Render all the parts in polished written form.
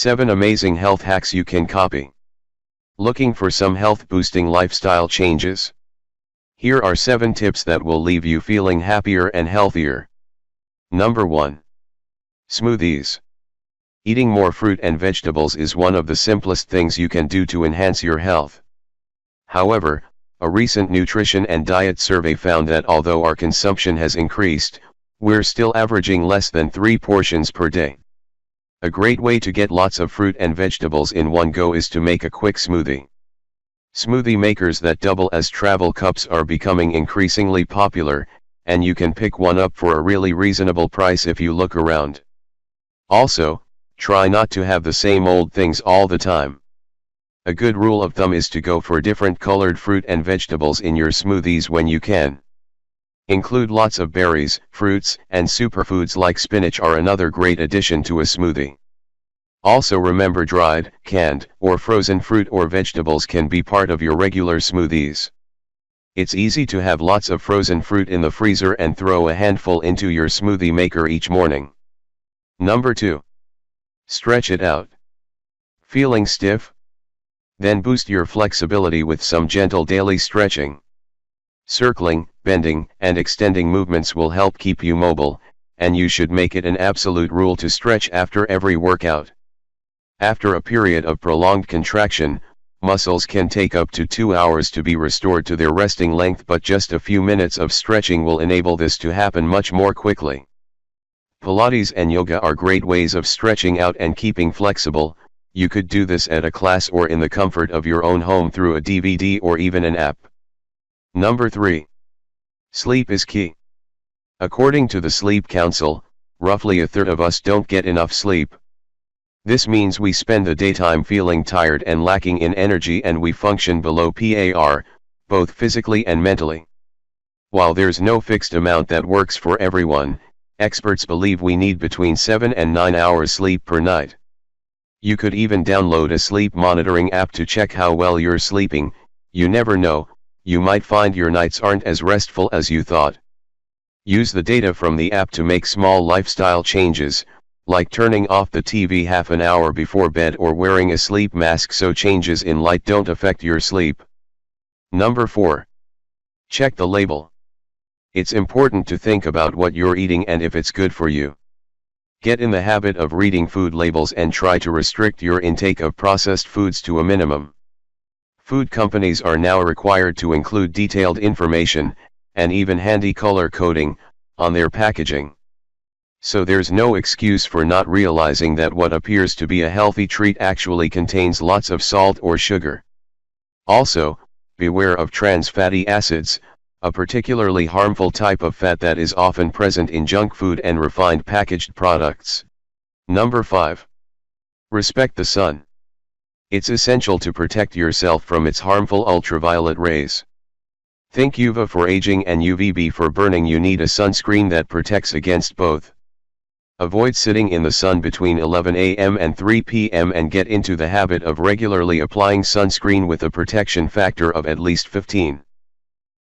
7 Amazing Health Hacks You Can Copy. Looking for some health-boosting lifestyle changes? Here are 7 tips that will leave you feeling happier and healthier. Number 1. Smoothies. Eating more fruit and vegetables is one of the simplest things you can do to enhance your health. However, a recent nutrition and diet survey found that although our consumption has increased, we're still averaging less than 3 portions per day. A great way to get lots of fruit and vegetables in one go is to make a quick smoothie. Smoothie makers that double as travel cups are becoming increasingly popular, and you can pick one up for a really reasonable price if you look around. Also, try not to have the same old things all the time. A good rule of thumb is to go for different colored fruit and vegetables in your smoothies when you can. Include lots of berries, fruits, and superfoods like spinach are another great addition to a smoothie. Also remember dried, canned, or frozen fruit or vegetables can be part of your regular smoothies. It's easy to have lots of frozen fruit in the freezer and throw a handful into your smoothie maker each morning. Number 2. Stretch it out. Feeling stiff? Then boost your flexibility with some gentle daily stretching. Circling, bending, and extending movements will help keep you mobile, and you should make it an absolute rule to stretch after every workout. After a period of prolonged contraction, muscles can take up to 2 hours to be restored to their resting length, but just a few minutes of stretching will enable this to happen much more quickly. Pilates and yoga are great ways of stretching out and keeping flexible. You could do this at a class or in the comfort of your own home through a DVD or even an app. Number 3. Sleep is key. According to the Sleep Council, roughly a third of us don't get enough sleep. This means we spend the daytime feeling tired and lacking in energy, and we function below par, both physically and mentally. While there's no fixed amount that works for everyone, experts believe we need between 7 and 9 hours sleep per night. You could even download a sleep monitoring app to check how well you're sleeping. You never know, you might find your nights aren't as restful as you thought. Use the data from the app to make small lifestyle changes, like turning off the TV half an hour before bed or wearing a sleep mask so changes in light don't affect your sleep. Number 4. Check the label. It's important to think about what you're eating and if it's good for you. Get in the habit of reading food labels and try to restrict your intake of processed foods to a minimum. Food companies are now required to include detailed information, and even handy color coding, on their packaging. So there's no excuse for not realizing that what appears to be a healthy treat actually contains lots of salt or sugar. Also, beware of trans fatty acids, a particularly harmful type of fat that is often present in junk food and refined packaged products. Number 5. Respect the sun. It's essential to protect yourself from its harmful ultraviolet rays. Think UVA for aging and UVB for burning. You need a sunscreen that protects against both. Avoid sitting in the sun between 11 a.m. and 3 p.m. and get into the habit of regularly applying sunscreen with a protection factor of at least 15.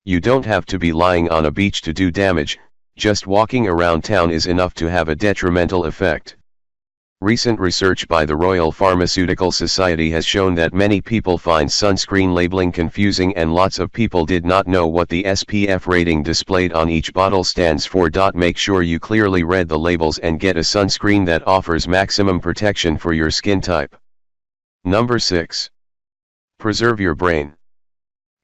You don't have to be lying on a beach to do damage, just walking around town is enough to have a detrimental effect. Recent research by the Royal Pharmaceutical Society has shown that many people find sunscreen labeling confusing, and lots of people did not know what the SPF rating displayed on each bottle stands for. Make sure you clearly read the labels and get a sunscreen that offers maximum protection for your skin type. Number 6. Preserve your brain.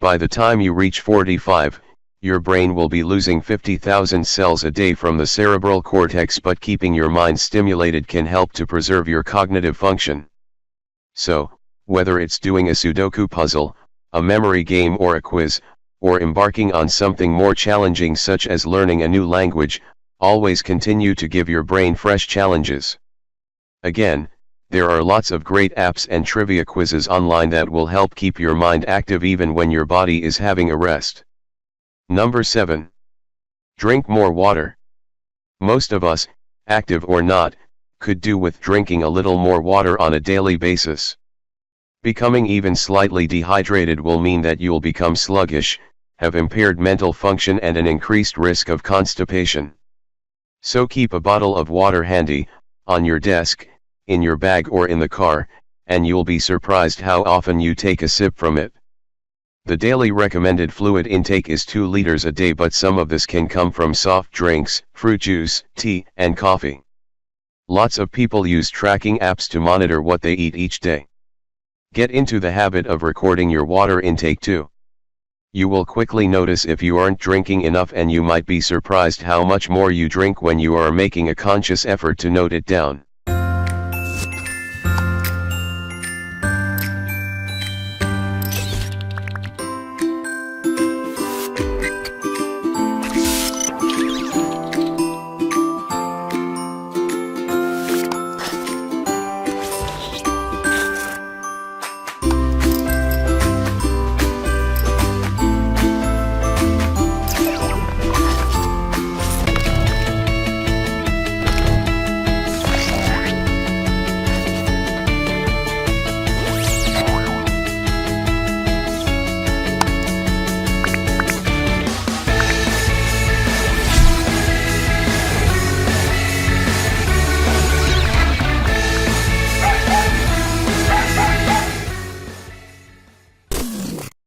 By the time you reach 45, your brain will be losing 50,000 cells a day from the cerebral cortex, but keeping your mind stimulated can help to preserve your cognitive function. So, whether it's doing a Sudoku puzzle, a memory game or a quiz, or embarking on something more challenging such as learning a new language, always continue to give your brain fresh challenges. Again, there are lots of great apps and trivia quizzes online that will help keep your mind active even when your body is having a rest. Number 7. Drink more water. Most of us, active or not, could do with drinking a little more water on a daily basis. Becoming even slightly dehydrated will mean that you'll become sluggish, have impaired mental function and an increased risk of constipation. So keep a bottle of water handy, on your desk, in your bag or in the car, and you'll be surprised how often you take a sip from it. The daily recommended fluid intake is 2 liters a day, but some of this can come from soft drinks, fruit juice, tea, and coffee. Lots of people use tracking apps to monitor what they eat each day. Get into the habit of recording your water intake too. You will quickly notice if you aren't drinking enough, and you might be surprised how much more you drink when you are making a conscious effort to note it down.